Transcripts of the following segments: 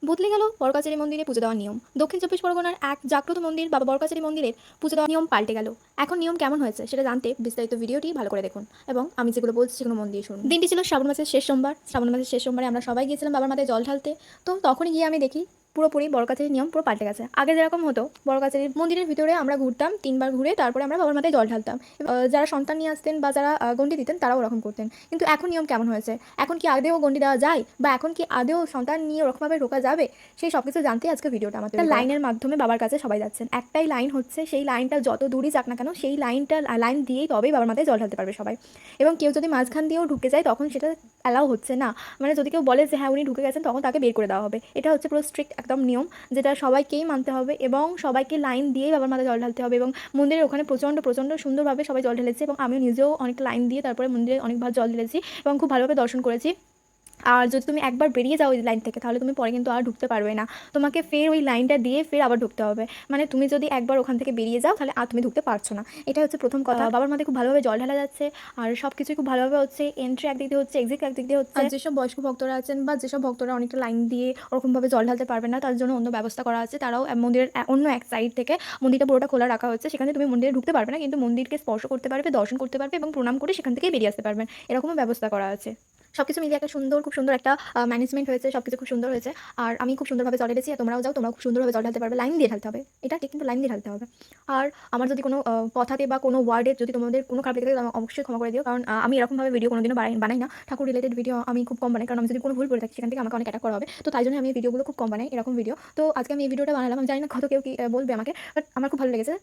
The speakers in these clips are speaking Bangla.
বদলে গেল বড়কাচারী মন্দিরে পুজো দেওয়ার নিয়ম। দক্ষিণ চব্বিশ পরগনার এক জাগ্রত মন্দির বাবা বড়কাচারী মন্দিরের পুজো দেওয়ার নিয়ম পাল্টে গেল। এখন নিয়ম কেমন হয়েছে সেটা জানতে বিস্তারিত ভিডিওটি ভালো করে দেখুন এবং আমি যেগুলো বলছি সেগুলো মন দিয়ে শুনুন। দিনটি ছিল শ্রাবণ মাসের শেষ সোমবার। শ্রাবণ মাসের শেষ সোমবারে আমরা সবাই গিয়েছিলাম বাবার মাথায় জল ঢালতে। তো তখনই গিয়ে আমি দেখি পুরোপুরি বড়কাচারীর নিয়ম পুরো পাল্টে গেছে। আগে যেরকম হতো, বড়কাচারীর মন্দিরের ভিতরে আমরা ঘুরতাম, 3বার ঘুরে তারপরে আমরা বাবার মাথায় জল ঢালতাম। যারা সন্তান নিয়ে আসতেন বা যারা গণ্ডি দিতেন তারাও ওরকম করতেন। কিন্তু এখন নিয়ম কেমন হয়েছে, এখন কি আদেও গণ্ডি দেওয়া যায় বা এখন কি আদেও সন্তান নিয়ে ওরকমভাবে ঢোকা যাবে, সেই সব কিছু জানতে আজকে ভিডিওটা আমাদের লাইনের মাধ্যমে বাবার কাছে সবাই যাচ্ছেন। একটাই লাইন হচ্ছে, সেই লাইনটা যত দূরই যাক না কেন সেই লাইন দিয়েই তবেই বাবার মাথায় জল ঢালতে পারবে সবাই। এবং কেউ যদি মাঝখান দিয়েও ঢুকে যায় তখন সেটা অ্যালাউ হচ্ছে না। মানে যদি কেউ বলে যে হ্যাঁ উনি ঢুকে গেছেন তখন তাকে বের করে দেওয়া হবে। এটা হচ্ছে পুরো স্ট্রিক্ট একদম নিয়ম, যেটা সবাইকেই মানতে হবে এবং সবাইকে লাইন দিয়েই বাবার মাথায় জল ঢালতে হবে। এবং মন্দিরের ওখানে প্রচণ্ড সুন্দরভাবে সবাই জল ঢেলেছে এবং আমিও নিজেও অনেক লাইন দিয়ে তারপরে মন্দিরে অনেকবার জল ঢেলেছি এবং খুব ভালোভাবে দর্শন করেছি। আর যদি তুমি একবার বেরিয়ে যাও ওই লাইন থেকে তাহলে তুমি পরে কিন্তু আর ঢুকতে পারবে না। তোমাকে ফের ওই লাইনটা দিয়ে ফের আবার ঢুকতে হবে। মানে তুমি যদি একবার ওখান থেকে বেরিয়ে যাও তাহলে আর তুমি ঢুকতে পারছো না। এটা হচ্ছে প্রথম কথা। বাবার মাথায় খুব ভালোভাবে জল ঢালা যাচ্ছে আর সব কিছুই খুব ভালোভাবে হচ্ছে। এন্ট্রি একদিক দিয়ে হচ্ছে, এক্সিট একদিক দিয়ে হচ্ছে। আর যেসব বয়স্ক ভক্তরা আছেন বা যেসব ভক্তরা অনেকটা লাইন দিয়ে ওরকমভাবে জল ঢালতে পারবে না তার জন্য অন্য ব্যবস্থা করা আছে। তারাও মন্দিরের অন্য এক সাইড থেকে মন্দিরটা পুরোটা খোলা রাখা হচ্ছে। সেখানে তুমি মন্দিরে ঢুকতে পারবে না কিন্তু মন্দিরকে স্পর্শ করতে পারবে, দর্শন করতে পারবে এবং প্রণাম করে সেখান থেকেই বেরিয়ে আসতে পারবেন। এরকমও ব্যবস্থা করা আছে। সবকিছু মিলিয়ে একটা খুব সুন্দর একটা ম্যানেজমেন্ট হয়েছে। সবকিছু খুব সুন্দর হয়েছে। আর আমি খুব সুন্দরভাবে জল ঢেলেছি। তোমরাও যাও, তোমরাও খুব সুন্দরভাবে জল ঢালতে পারবে। লাইন দিয়ে ঢালতে হবে, এটা ঠিক, কিন্তু লাইন দিয়ে ঢালতে হবে। আর আমার যদি কোনো কথাতে বা কোনো ওয়ার্ডে যদি তোমাদের কোনো খারাপ লেগে থাকে অবশ্যই ক্ষমা করে দিও, কারণ আমি এরকমভাবে ভিডিও কোনোদিনও বানাই না। ঠাকুর রিলেটেড ভিডিও আমি খুব কম বানাই, কারণ আমি যদি কোনো ভুল করে থাকি সেখান থেকে আমাকে অনেক অ্যাটাক করা হবে। তো তাই জন্য আমি এই ভিডিওগুলো খুব কম বানাই, এরকম ভিডিও। তো আজকে আমি এই ভিডিওটা বানালাম। আমি জানি না কত কেউ কি বলবে আমাকে, বাট আমার খুব ভালো লেগেছে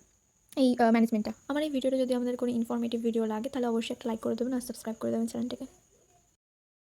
এই ম্যানেজমেন্টটা। আমার এই ভিডিওটা যদি আমাদের কোনো ইনফরমেটিভ ভিডিও লাগে তাহলে অবশ্যই একটা লাইক করে দেবেন আর সাবস্ক্রাইব করে দেবেন চ্যানেলটাকে।